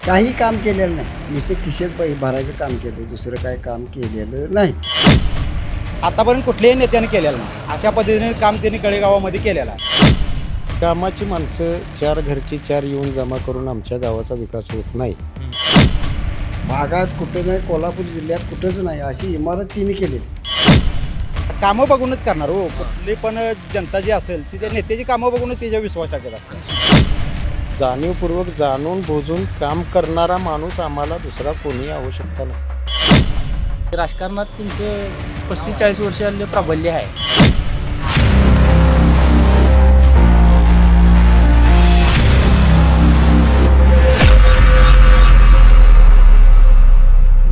काही काम केलेलं नाही, नुसते खिशेत भरायचं काम केलं, दुसरं काय काम केलेलं नाही. आतापर्यंत कुठल्याही नेत्याने केलेलं नाही. अशा पद्धतीने काम त्यांनी कळेगावामध्ये केलेलं आहे. कामाची माणसं चार घरची चार येऊन जमा करून आमच्या गावाचा विकास होत नाही. भागात कुठं नाही, कोल्हापूर जिल्ह्यात कुठंच नाही अशी इमारत तिने केलेली. कामं बघूनच करणार हो. कुठली पण जनता जी असेल ती त्या नेत्याची कामं बघूनच त्याच्यावर विश्वास टाकत असते. जाणीवपूर्वक जाणून बुजून काम करणारा माणूस आम्हाला दुसरा कोणी आवश्यकता नाही. राजकारणात त्यांचं 35-40 वर्ष प्राबल्य आहे.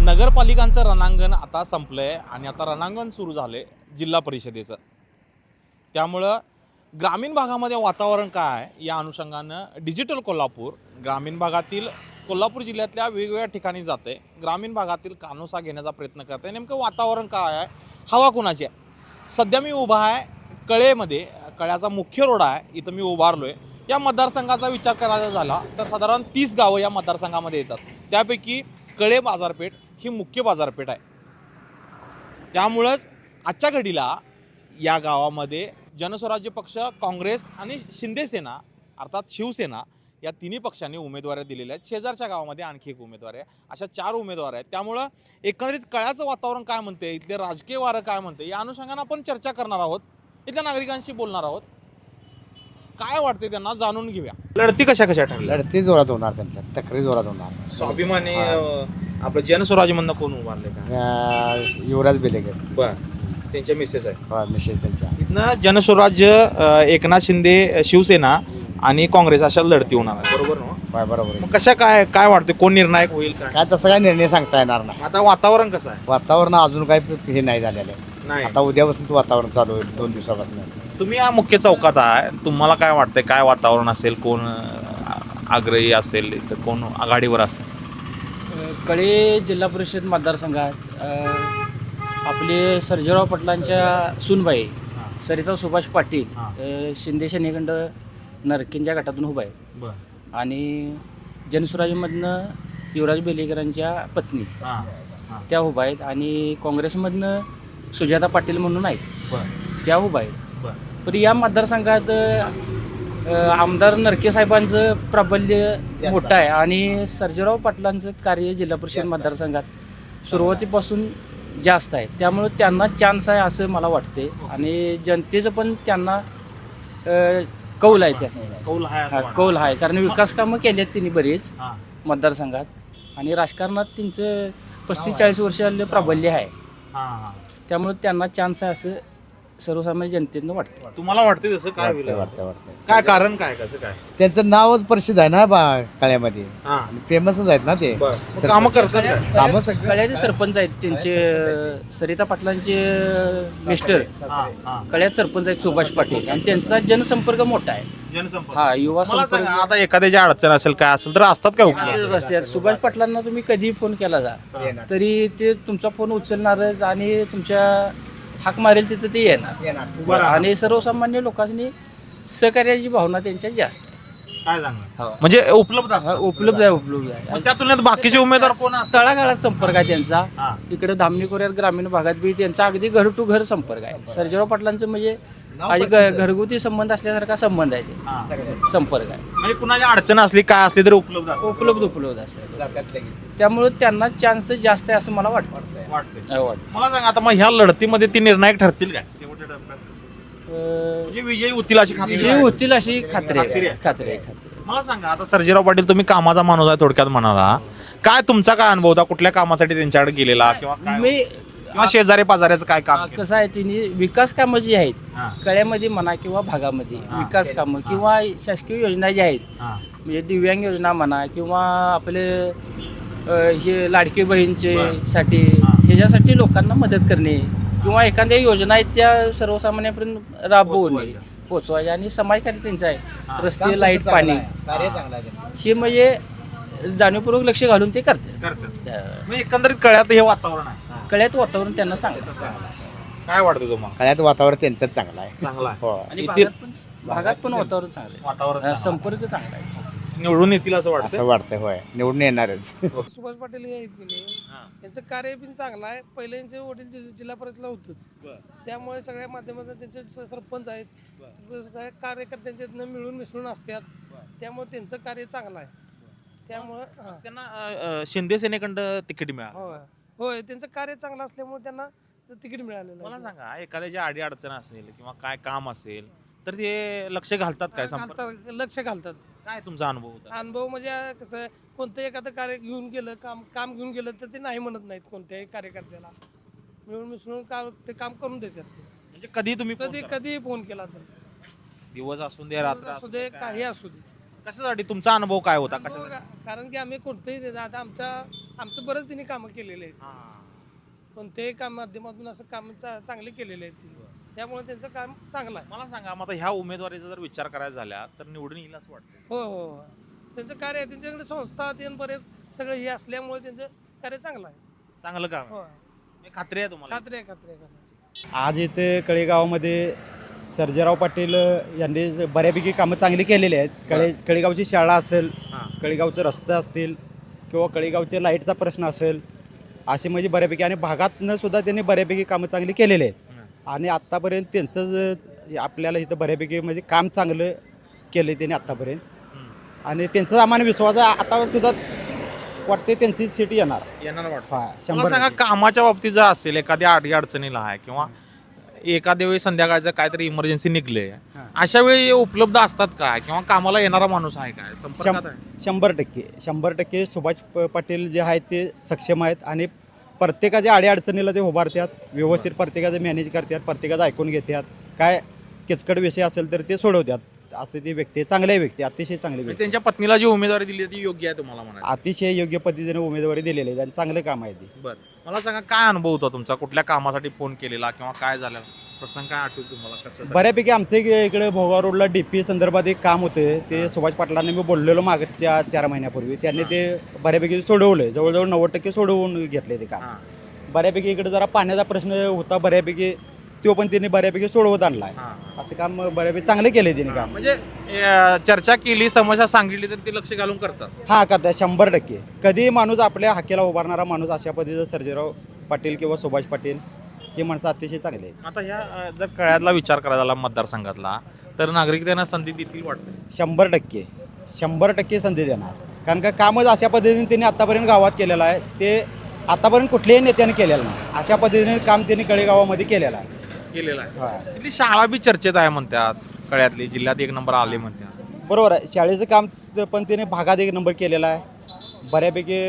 नगरपालिकांचं रणांगण आता संपलं आहे आणि आता रणांगण सुरू झालं आहे जिल्हा परिषदेचं. त्यामुळं ग्रामीण भागामध्ये वातावरण काय आहे या अनुषंगानं डिजिटल कोल्हापूर ग्रामीण भागातील कोल्हापूर जिल्ह्यातल्या वेगवेगळ्या ठिकाणी जाते. ग्रामीण भागातील कानोसा घेण्याचा प्रयत्न करते. नेमकं वातावरण काय आहे, हवा कुणाची आहे. सध्या मी उभा आहे कळेमध्ये. कळ्याचा मुख्य रोड आहे, इथं मी उभारलो आहे. या मतदारसंघाचा विचार करायचा झाला तर साधारण 30 गावं या मतदारसंघामध्ये येतात. त्यापैकी कळे बाजारपेठ ही मुख्य बाजारपेठ आहे. त्यामुळंच आजच्या घडीला या गावामध्ये जनस्वराज्य पक्ष, काँग्रेस आणि शिंदे सेना अर्थात शिवसेना या तिन्ही पक्षांनी उमेदवारी दिलेल्या आहेत. शेजारच्या गावामध्ये आणखी एक उमेदवार आहे. अशा 4 उमेदवार आहेत. त्यामुळं एकंदरीत कळ्याचं वातावरण काय म्हणते, इथले राजकीय वारं काय म्हणते या अनुषंगानं आपण चर्चा करणार आहोत. इथल्या नागरिकांशी बोलणार आहोत. काय वाटते त्यांना जाणून घेऊया. लढती कशा कशा ठरल्या? लढती जोरात होणार, त्यांच्या तक्रारी जोरात होणार. स्वाभिमानी आपलं जनस्वराज्यमधनं कोण उभारले का? युवराज बेलेकर बर, त्यांच्या मिसेस आहे. मिसेस त्यांच्या. इथनं जनस्वराज्य, एकनाथ शिंदे शिवसेना आणि काँग्रेस अशा लढती होणार आहे. बरोबर ना? बरोबर आहे. मग कशा काय वाटते, कोण निर्णायक होईल काय? काय तसं काय निर्णय सांगता येणार नाही. आता वातावरण कसं आहे? वातावरण अजून काय हे नाही झालेलं आहे. नाही, आता उद्यापासून वातावरण चालू होईल 2 दिवसापासून. तुम्ही या मुख्य चौकात आहे, तुम्हाला काय वाटतंय, काय वातावरण असेल, कोण आग्रही असेल, तर कोण आघाडीवर असेल? कळे जिल्हा परिषद मतदारसंघात आपले सर्जेराव पाटलांच्या सूनबाई सरिता सुभाष पाटील शिंदे सेनेखंड नरकेंच्या गटातून उभा आहे. आणि जनस्वराज्यमधनं युवराज बेलेकरांच्या पत्नी त्या उभा आहेत. आणि काँग्रेसमधनं सुजाता पाटील म्हणून आहेत, त्या उभा आहेत. पण या मतदारसंघात आमदार नरके साहेबांचं प्राबल्य मोठं आहे आणि सर्जेराव पाटलांचं कार्य जिल्हा परिषद मतदारसंघात सुरुवातीपासून जास्त आहे. त्यामुळं त्यांना चान्स आहे असं मला वाटते. आणि जनतेचं पण त्यांना कौल आहे. कौल आहे, कारण विकास कामं केली आहेत त्यांनी बरीच मतदारसंघात. आणि राजकारणात त्यांचं 35-40 वर्ष प्राबल्य आहे. त्यामुळे त्यांना चान्स आहे असं सर्वसामान्य जनतेनं वाटतं. तुम्हाला वाटते तसं? काय होईल? काय कारण, काय कसं काय? त्यांचं नावच प्रसिद्ध आहे ना कळ्यामध्ये, फेमसच आहेत ना ते. काम करतात काय? कळ्याचे सरपंच आहेत त्यांचे, सरिता पाटलांचे मिस्टर कळ्यात सरपंच आहेत सुभाष पाटील. आणि त्यांचा जनसंपर्क मोठा आहे. जनसंपर्क. युवा मला संपर्क सांगा, आता एखाद्याची अडचण असेल, काय असेल तर असतात काय उपलब्ध? रस्त्यात सुभाष पाटलांना तुम्ही कधी फोन केला जा तरी ते तुमचा फोन उचलणारच आणि तुमच्या हाक मारेल तिथं ते येणार. आणि सर्वसामान्य लोकांनी सहकार्याची भावना त्यांच्या जास्त आहे. काय सांगणार? म्हणजे उपलब्ध असतात. उपलब्ध आहे. मग त्या तुलनेत बाकीचे उमेदवार कोण असतात? तळागाळात संपर्क आहे त्यांचा. इकडे धामणी कोऱ्यात ग्रामीण भागात बी त्यांचा अगदी घर टू घर संपर्क आहे. सर्जेराव पाटलांचं म्हणजे घरगुती संबंध असल्यासारखा संबंध आहे, ते संपर्क आहे. म्हणजे कुणाची अडचण असली, काय असली तरी उपलब्ध असतात. त्यामुळे त्यांना चान्स जास्त आहे असं मला वाटतं. मला सांगा, आता मग ह्या लढतीमध्ये ती निर्णायक ठरतील काय शेवटच्या टप्प्यात? म्हणजे विजयी होतील अशी खात्री विजयी होतील अशी खात्री आहे. मला सांगा, आता सर्जेराव पाटील तुम्ही कामाचा माणूस आहे थोडक्यात म्हणाला, काय तुमचा काय अनुभव होता? कुठल्या कामासाठी त्यांच्याकडे गेलेला किंवा किंवा शेजारी पाजाऱ्याचं काय काम? कसं आहे, तिने विकास कामं जी आहेत कळ्यामध्ये म्हणा किंवा भागामध्ये विकास कामं किंवा शासकीय योजना ज्या आहेत, म्हणजे दिव्यांग योजना म्हणा किंवा आपले हे लाडकी बहीणचे साठी ह्याच्यासाठी लोकांना मदत करणे किंवा एखाद्या योजना आहेत त्या सर्वसामान्यांपर्यंत राबवणे पोचवायच्या. आणि समाजकार्य त्यांचं आहे, रस्ते, लाईट, पाणी हे म्हणजे जाणीवपूर्वक लक्ष घालून ते करतात. एकंदरीत कळ्यात हे वातावरण आहे. कळ्यात वातावरण त्यांना चांगलं. काय वाटतं तुम्हाला? कळ्यात वातावरण त्यांचंच चांगलं आहे. चांगला आहे. हो. आणि भागात पण वातावरण चांगलं आहे. संपर्क चांगला आहे. निवडून येतील असं वाटतं असं वाटतं होय निवडून येणारच सुभाष पाटील हे आहेत की नाही यांचं कार्य पण चांगलं आहे. पहिले यांचे वडील जिल्हा परिषदला होतं, त्यामुळे सगळ्या माध्यमातून त्यांचे सरपंच आहेत, सगळ्या कार्यकर्त्यांच्या मिळून मिसळून असतात, त्यामुळे त्यांचं कार्य चांगलं आहे. त्यामुळे त्यांना शिंदे सेनेकडं तिकीट मिळालं. होय होय त्यांचं कार्य चांगलं असल्यामुळे त्यांना तिकीट मिळालेलं मला आहे. सांगा एखाद्याची आडी अडचण असेल किंवा काय काम असेल तर ते लक्ष घालतात काय लक्ष घालतात. काय तुमचा अनुभव होता? अनुभव म्हणजे कसं कोणतं एखादं कार्य घेऊन गेलं, काम घेऊन गेलं तर ते नाही म्हणत नाहीत कोणत्याही कार्यकर्त्याला. मिळून मिसळून ते काम करून देतात ते. म्हणजे कधी तुम्ही phone कधी करा. कधी फोन केला तर दिवस असून दे रात्र असू दे काही असू दे. कशासाठी तुमचा अनुभव काय होता कशासाठी? कारण की आम्ही कोणतंही आता आमचं बरंच तिने कामं केलेले आहेत. कोणत्याही काम माध्यमातून असं काम चांगले केलेले आहेत तिने, त्यामुळे त्यांचं काम चांगलं आहे. मला सांगा मग आता ह्या उमेदवारीचा जर विचार करायचा झाला तर निवडून येईल असं वाटतं? हो हो हो. त्यांचं कार्य आहे, त्यांच्याकडे संस्था ते बरेच सगळं हे असल्यामुळे त्यांचं कार्य चांगलं आहे. चांगलं काम आहे. हो हे खात्री आहे तुम्हाला? खात्री आहे खात्री आहे खात्री आहे. आज इथे कळेगावमध्ये सर्जेराव पाटील यांनी बऱ्यापैकी कामं चांगली केलेली आहेत. कळेगावची शाळा असेल, हां. कळेगावचे रस्ते असतील किंवा कळेगावचे लाईटचा प्रश्न असेल, असे म्हणजे बऱ्यापैकी आणि भागातनं सुद्धा त्यांनी बऱ्यापैकी कामं चांगली केलेली आहेत. आणि आत्तापर्यंत त्यांचं आपल्याला इथं बऱ्यापैकी म्हणजे काम चांगलं केलं त्यांनी आत्तापर्यंत. आणि त्यांचा आम्हाला विश्वास आहे आता सुद्धा वाटते त्यांची सीट येणार. वाटतं. हा, मला 100%. सांगा कामाच्या बाबतीत जर असेल एखाद्या अडी अडचणीला आहे किंवा एखाद्या वेळी संध्याकाळचं काहीतरी इमर्जन्सी निघले हां. अशा वेळी उपलब्ध असतात काय किंवा कामाला येणारा माणूस आहे काय संपर्कात आहे? 100% सुभाष पाटील जे आहेत ते सक्षम आहेत आणि प्रत्येकाच्या अडीअडचणीला ते उभारतात, व्यवस्थित प्रत्येकाचं मॅनेज करतात, प्रत्येकाचं ऐकून घेतात. काय किचकट विषय असेल तर ते सोडवतात. असे ते व्यक्ती चांगले व्यक्ती, अतिशय चांगले म्हणजे व्यक्ती, त्यांच्या पत्नीला जी उमेदवारी दिली ती योग्य आहे तुम्हाला म्हणायचं? अतिशय योग्य पद्धतीने उमेदवारी दिलेली आहे आणि चांगलं काम आहे ते. बरं मला सांगा काय अनुभव होता तुमचा कुठल्या कामासाठी फोन केलेला किंवा काय झालं प्रसंग काय आठवतो तुम्हाला कसं? बऱ्यापैकी आमचं इकडे भोगाव रोडला DP संदर्भात एक काम होतं ते सुभाष पाटलांनी मी बोललेलो मागच्या 4 महिन्यापूर्वी. त्यांनी ते बऱ्यापैकी सोडवलं, जवळजवळ 90% सोडवून घेतले ते काम. बऱ्यापैकी इकडे जरा पाण्याचा प्रश्न होता बऱ्यापैकी, तो पण त्यांनी बऱ्यापैकी सोडवत आणला आहे. असं काम बऱ्यापैकी चांगले केले त्यांनी काम. म्हणजे चर्चा केली समस्या सांगितली तर ते लक्ष घालून करतात. हा करतात 100%. कधी माणूस आपल्या हाकेला उभारणारा माणूस अशा पद्धतीचं सर्जेराव पाटील किंवा सुभाष पाटील हे माणसं अतिशय चांगले आहेत. आता ह्या जर कळ्यातला विचार करायला झाला मतदारसंघातला तर नागरिक त्यांना संधी देतील वाटतं? 100% संधी देणार. कारण का कामच अशा पद्धतीने त्यांनी आतापर्यंत गावात केलेलं आहे, ते आतापर्यंत कुठल्याही नेत्याने केलेलं नाही. अशा पद्धतीने काम त्यांनी कळेगावामध्ये केलेलं आहे. केलेला आहे. इथली शाळा बी चर्चेत आहे म्हणतात, कळ्यातली जिल्ह्यात 1 नंबर आले म्हणतात. बरोबर आहे, शाळेचं काम पण त्याने भागात 1 नंबर केलेलं आहे. बऱ्यापैकी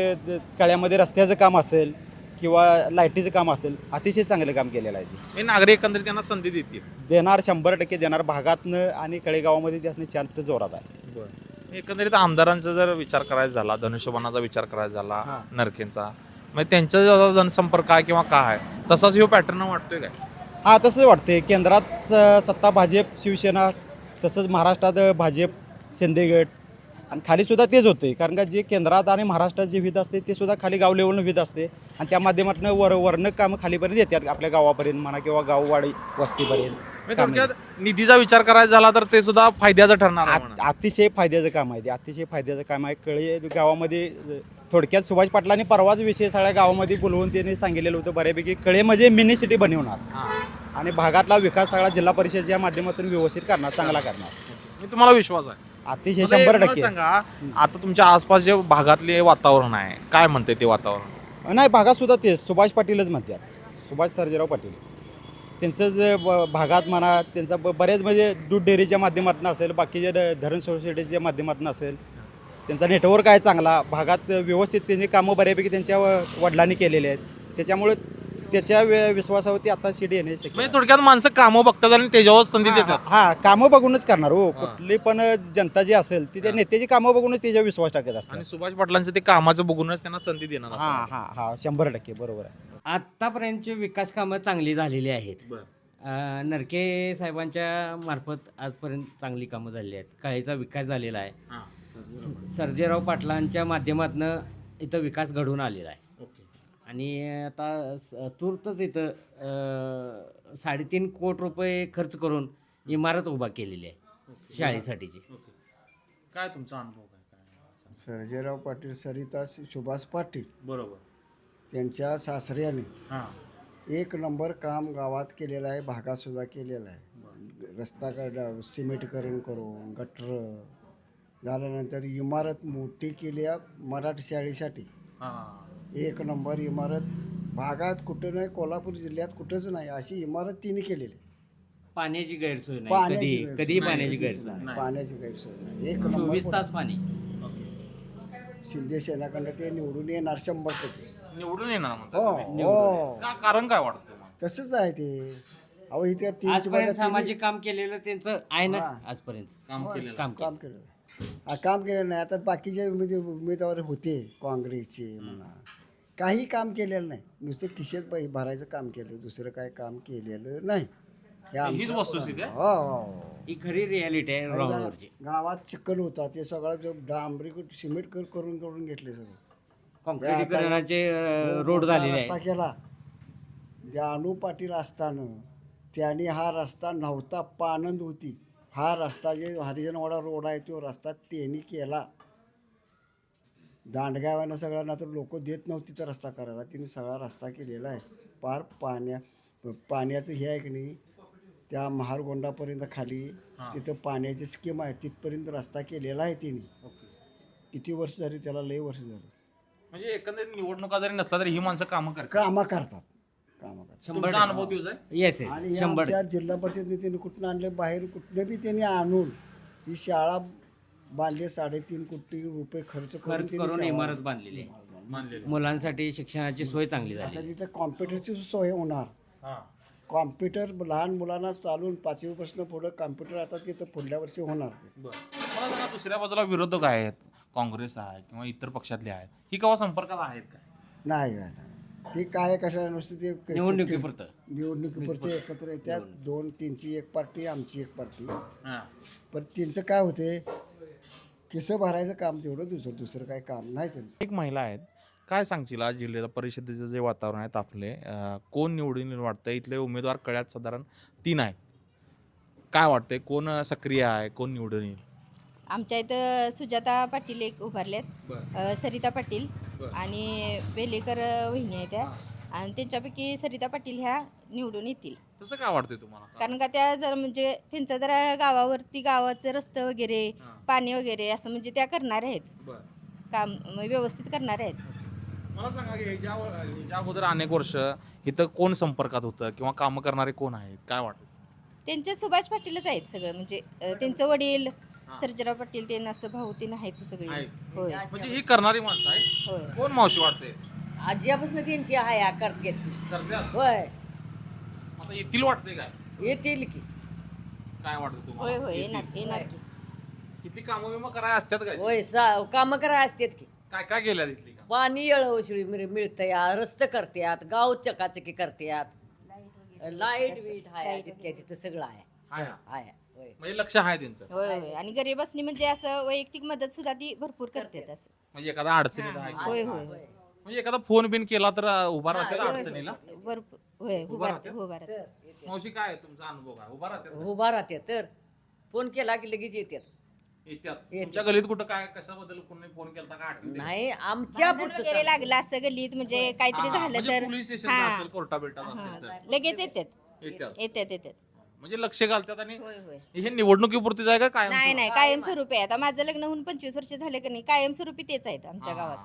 कळ्यामध्ये रस्त्याचं काम असेल किंवा लाईटीचं काम असेल, अतिशय चांगलं काम केलेलं आहे ते. हे नागरिक एकंदरीत त्यांना संधी देतील. देणार 100% देणार. भागातनं आणि कळेगावामध्ये त्यासने चान्स जोरात आहे. एकंदरीत आमदारांचा जर विचार करायचा झाला, धनुष्यबाणाचा विचार करायचा झाला, हां. नरकेंचा, मग त्यांचा जसा जनसंपर्क आहे किंवा काय आहे तसाच ह्यो पॅटर्न वाटतोय काय? हां तसंच वाटते. केंद्रात सत्ता भाजप शिवसेना, तसंच महाराष्ट्रात भाजप शिंदे गट आणि खालीसुद्धा तेच होते. कारण का जे केंद्रात आणि महाराष्ट्रात जे विध असते ते सुद्धा खाली गाव लेवलनं विध असते आणि त्या माध्यमातून वरनं कामं खालीपर्यंत येतात आपल्या गावापर्यंत म्हणा किंवा गाववाडी वस्तीपर्यंत. म्हणजे थोडक्यात निधीचा विचार करायचा झाला तर ते सुद्धा फायद्याचं ठरणार आहे म्हणा. अतिशय फायद्याचं काम आहे ते, अतिशय फायद्याचं काम आहे. कळे गावामध्ये थोडक्यात सुभाष पाटलांनी परवाच विषय सगळ्या गावामध्ये बोलवून त्यांनी सांगितलेलं होतं बऱ्यापैकी कळे म्हणजे मिनी सिटी बनवणार हां. आणि भागातला विकास सगळा जिल्हा परिषदेच्या माध्यमातून व्यवस्थित करणार, चांगला करणार. मी तुम्हाला विश्वास आहे. अतिशय मला 100%. सांगा आता तुमच्या आसपास जे भागातले वातावरण आहे काय म्हणते ते वातावरण? नाही भागात सुद्धा ते सुभाष पाटीलच म्हणतात, सुभाष सर्जेराव पाटील. त्यांचं जे भागात म्हणा त्यांचा बरेच म्हणजे दूध डेअरीच्या माध्यमातून असेल, बाकीच्या धरण सोसायटीच्या माध्यमातून असेल, त्यांचा नेटवर्क आहे चांगला. भागात व्यवस्थित त्यांनी कामं बऱ्यापैकी त्यांच्या वडिलांनी केलेले आहेत. त्याच्यामुळे त्याच्या विश्वासावरती आता सीट येणे शक्य म्हणजे थोडक्यात माणसं कामं बघतात आणि त्याच्यावर संधी देतात. हा कामं बघूनच करणार हो. कुठली पण जनता जी असेल ती त्या नेत्याची कामं बघूनच त्याच्यावर विश्वास टाकत असतात. आणि सुभाष पाटलांचं ते कामाचं बघूनच त्यांना संधी देणार असं. हा हा हा 100% बरोबर आहे. आत्तापर्यंतची विकास कामं चांगली झालेली आहेत. बरं. नरके साहेबांच्या मार्फत आजपर्यंत चांगली कामं झालेली आहेत. कळेचा विकास झालेला आहे. हां. सर्जेराव पाटलांच्या माध्यमातून इथं विकास घडून आलेला आहे. ओके. आणि आता तूर्तच इथं 3.5 कोटी रुपये खर्च करून इमारत उभा केलेली आहे शाळेसाठीची. ओके. काय तुमचा अनुभव काय सर्जेराव पाटील सरिता सुभाष पाटील बरोबर. त्यांच्या सासऱ्याने हां. एक नंबर काम गावात केलेलं आहे, भागातसुद्धा केलेलं आहे. रस्ता सिमेंटकरण करून गटर झाल्यानंतर इमारत मोठी केली आहे मराठी शाळेसाठी. हां. एक नंबर इमारत भागात कुठं नाही, कोल्हापूर जिल्ह्यात कुठंच नाही अशी इमारत तिने केलेली आहे. पाण्याची गैरसोय नाही पाण्याची कधी गैरसोय कधी नाही, पाण्याची कधीच गैरसोय नाही. नाही. पाण्याची गैरसोय नाही. एक 24 नंबर तास पाणी. शिंदे सेनाकडनं ते निवडून येणार 100%. निवडून येणार म्हणतात हो तुम्ही. हो कारण काय वाटतं तुम्हाला? तसंच आहे ते. अहो इथे आजपर्यंत सामाजिक काम केलेलं त्यांचं आहे ना हां. आजपर्यंत काम केलेलं. काम काम केलं काम केलं नाही. आता बाकीचे उमेदवार होते काँग्रेसचे म्हणा, काही काम केलेलं नाही. नुसते खिशेत भरायचं काम केलं, दुसरं काय काम केलेलं नाही. हे हीच आमचं- वस्तुस्थिती आहे? हो, हो. ही खरी रियालिटी आहे राहुलवरची. गावात चिखल होता ते सगळं डांबरी सिमेंट करून करून घेतले सगळं. काँक्रिटीकरणाचे रोड झालेले रस्ता आहे. केला जानू पाटील असताना त्याने हा रस्ता नव्हता, पानंद होती. हा रस्ता जे हरिजनवाडा रोड आहे तो रस्ता त्यांनी केला. दांडगावानं सगळ्या ना तर लोक देत नव्हती तर रस्ता करायला, तिने सगळा रस्ता केलेला आहे. पार पाण्याचं हे आहे की नाही, त्या महारगोंडापर्यंत खाली तिथं पाण्याची स्कीम आहे, तिथपर्यंत रस्ता केलेला आहे तिने. किती वर्ष झाली त्याला, लई वर्ष झाली. म्हणजे एकंदरीत निवडणुका जरी नसला तरी ही माणसं कामं करतात. कामं करतात. तुमचा अनुभव दिवस आहे? येस आणि येस हे 100. आमच्या जिल्हा परिषदने त्यांनी कुठून आणले, बाहेर कुठनं बी त्यांनी आणून ही शाळा बांधली. 3.5 कोटी रुपये खर्च खर्च त्यांनी करून शाळा इमारत बांधलेली आहे. मानलेलं. मुलांसाठी शिक्षणाची सोय चांगली आता झाली. तिथं कॉम्प्युटरची सोय होणार. हां. कॉम्प्युटर लहान मुलांना चालून 5वीपासून पुढं कॉम्प्युटर आता तिथं पुढल्या वर्षी होणार. बरं. मला सांगा, दुसऱ्या बाजूला विरोधक आहेत, काँग्रेस आहे किंवा इतर पक्षातले आहेत, ही केव्हा संपर्कात आहेत का? नाही ते काय कशाला नुसतं ते निवडणुकीपुरतं. निवडणुकीपुरते एकत्र येतात. 2-3ची एक पार्टी, आमची एक पार्टी. हां. पण त्यांचं काय होते, किसं भरायचं काम तेवढं, दुसरं काय काम नाही त्यांचं. एक महिला आहेत, काय सांगशील आज जिल्हा परिषदेचं जे वातावरण आहे तापले, कोण निवडून येईल वाटतं? इथले उमेदवार कळ्यात साधारण 3 आहेत. काय वाटतंय, कोण सक्रिय आहे, कोण निवडून येईल? आमच्या इथं सुजाता पाटील एक उभारल्यात, बरं. सरिता पाटील बरं. आणि बेलेकर वहिनी आहेत त्या. आणि त्यांच्यापैकी सरिता पाटील ह्या निवडून येतील. तसं काय वाटतंय तुम्हाला? कारण का त्या जर म्हणजे त्यांचं जरा गावावरती गावाचं रस्ते वगैरे, हां. पाणी वगैरे असं म्हणजे त्या करणार आहेत, बरं. काम व्यवस्थित करणार आहेत. मला सांगा की ह्याच्या अगोदर अनेक वर्ष इथं कोण संपर्कात होतं किंवा कामं करणारे कोण आहेत, काय वाटतं? त्यांचे सुभाष पाटीलच आहेत सगळं, म्हणजे त्यांचं वडील सर्जेराव पाटील ते असं भाऊ ते आहेत सगळे. आहेत. होय म्हणजे ही करणारी माणसं आहे. होय. कोण मावशी वाटते? आजीपासून त्यांची आहे करते करत्यात? होय आता येतील वाटते काय? येतील की काय वाटतं होय तुम्हाला? होय येतील? येणार येणार की. इथली कामं बिमं करायला असतात काय? होय कामं करा असतात की काय काय केल्या इथली कामं? पाणी येळवशिळी मिळतंय, रस्ते करतात, गाव चकाचकी करतात, लाईट बीट आहे तितक्या तिथं सगळं आहे. हाय हा. आहे होय. म्हणजे लक्ष आहे त्यांचं. होय होय. आणि गरीबासनी म्हणजे असं वैयक्तिक मदत सुद्धा ती भरपूर करतात असं. म्हणजे एखादा अडचणीत आहे होय होय होय. म्हणजे एखादा फोन बिन केला तर उभा राहतात अडचणीला. भरपूर होय उभा उभा राहतात? उभा राहतात. मावशी काय आहे तुमचा अनुभव काय? उभा राहतात? उभा राहते तर फोन केला की लगेच येतात. येतात. तुमच्या गलीत कुठं काय कशाबद्दल कोणी फोन केला का आठवण? नाही आमच्या भांडण वगैरे लागलं असं गल्लीत म्हणजे काहीतरी झालं तर पोलीस स्टेशन हां. असेल, कोर्टा बिर्टात असेल तर लगेच येतात येतात. येतात येतात. म्हणजे लक्ष घालतात. आणि होय होय. हे निवडणुकीपुरती आहे का काय? नाही नाही कायमस्वरूपी आहे. आता माझं लग्न होऊन 25 वर्ष झाले का नाही, कायमस्वरूपी तेच आहेत आमच्या गावात.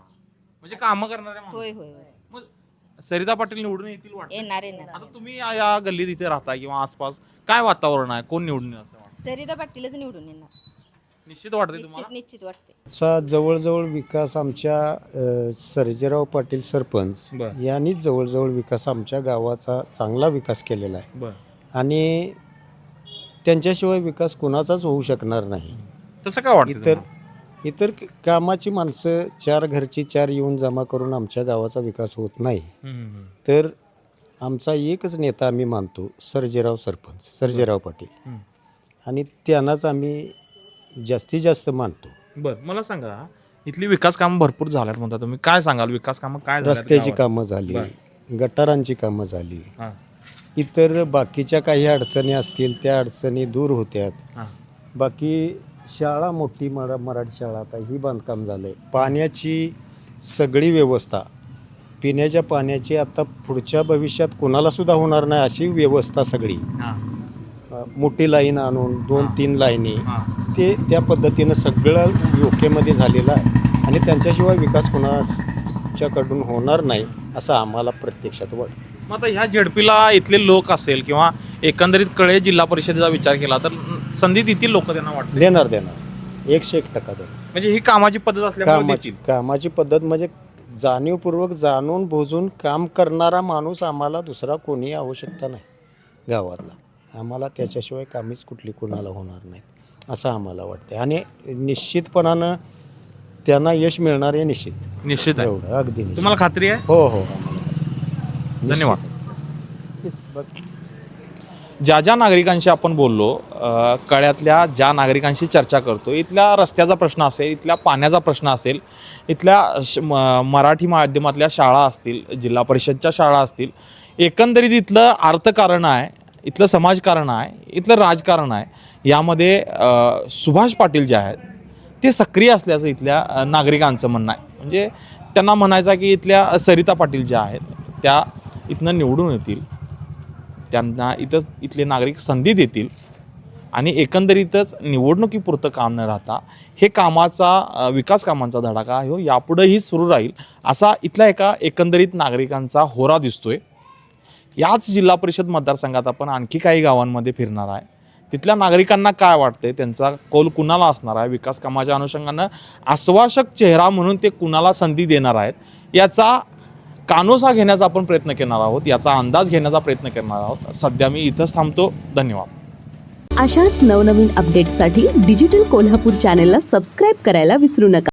म्हणजे कामं करणारे माणूस. होय होय होय. मग सरिता पाटील निवडून येतील वाटतं? येणार येणार. आता तुम्ही या गल्लीत इथे राहता किंवा आसपास काय वातावरण आहे, कोण निवडून येईल असं वाटतं? सरिता पाटीलच निवडून येणार. निश्चित वाटतंय निश्चित तुम्हाला? निश्चित वाटते. चा जवळजवळ विकास आमच्या सर्जेराव पाटील सरपंच बरं. यांनीच जवळजवळ विकास आमच्या गावाचा चांगला विकास केलेला आहे. बरं. आणि त्यांच्याशिवाय विकास कुणाचाच होऊ शकणार नाही. तसं काय वाटतं इतर तुम्हाला? इतर कामाची माणसं 4 घरची 4 येऊन जमा करून आमच्या गावाचा विकास होत नाही. तर आमचा एकच नेता आम्ही मानतो, सर्जेराव पाटील. आणि त्यांनाच आम्ही जास्तीत जास्त मानतो. बरं, मला सांगा, इथली विकास कामं भरपूर झाल्यात म्हणता तुम्ही, काय सांगाल? विकास कामं काय झाल्यात रस्त्याची गावात? कामं झाली, गटारांची कामं झाली, हां. इतर बाकीच्या काही अडचणी असतील त्या अडचणी दूर होत्यात. हां. बाकी शाळा मोठी मराठी शाळा आता ही बांधकाम झालं आहे. पाण्याची सगळी व्यवस्था, पिण्याच्या पाण्याची आता पुढच्या भविष्यात कोणालासुद्धा होणार नाही अशी व्यवस्था सगळी. मोठी लाईन आणून 2-3 लाईनी ते त्या पद्धतीनं सगळं योग्यमध्ये झालेलं आहे आणि त्यांच्याशिवाय विकास कोणाच्याकडून होणार नाही असं आम्हाला प्रत्यक्षात वाटतं. मग आता ह्या झेडपीला इथले लोक असेल किंवा एकंदरीत कळे जिल्हा परिषदेचा विचार केला तर संधी देतील लोक त्यांना वाटतं? देणार 101% देणार. म्हणजे ही कामाची पद्धत असल्यामुळे देतील. कामाची पद्धत म्हणजे जाणीवपूर्वक जाणून बुजून काम करणारा माणूस आम्हाला दुसरा कोणी आवश्यकता नाही गावातला. आम्हाला त्याच्याशिवाय कामीच कुठली कोणाला होणार नाहीत असं आम्हाला वाटतं आणि निश्चितपणानं त्यांना यश मिळणार आहे. निश्चित आहे. एवढं अगदी निश्चित. तुम्हाला खात्री आहे? हो हो. धन्यवाद. हेच बघ. ज्या नागरिकांशी आपण बोललो, कळ्यातल्या ज्या नागरिकांशी चर्चा करतो, इथल्या रस्त्याचा प्रश्न असेल, इथल्या पाण्याचा प्रश्न असेल, इथल्या मराठी माध्यमातल्या शाळा असतील, जिल्हा परिषदच्या शाळा असतील, एकंदरीत इथलं अर्थकारण आहे, इथलं समाजकारण आहे, इथलं राजकारण आहे, यामध्ये सुभाष पाटील जे आहेत ते सक्रिय असल्याचं इथल्या नागरिकांचं म्हणणं आहे. म्हणजे त्यांना म्हणायचं की इथल्या सरिता पाटील ज्या आहेत त्या इथनं निवडून येतील, त्यांना इथले नागरिक संधी देतील आणि एकंदरीतच निवडणुकीपुरतं काम न राहता हे कामाचा विकास कामांचा धडाका हो यापुढेही सुरू राहील असा इथल्या एका एकंदरीत नागरिकांचा होरा दिसतोय. याच जिल्हा परिषद मतदारसंघात आपण आणखी काही गावांमध्ये फिरणार आहे. तिथल्या नागरिकांना काय वाटतंय, त्यांचा कौल कुणाला असणार आहे, विकास कामाच्या अनुषंगानं आश्वासक चेहरा म्हणून ते कुणाला संधी देणार आहेत याचा कानोसा घेण्याचा आपण प्रयत्न करणार आहोत, याचा अंदाज घेण्याचा प्रयत्न करणार आहोत. सध्या मी इथंच थांबतो. धन्यवाद. अशाच नवनवीन अपडेट्ससाठी डिजिटल कोल्हापूर चॅनेलला सबस्क्राईब करायला विसरू नका.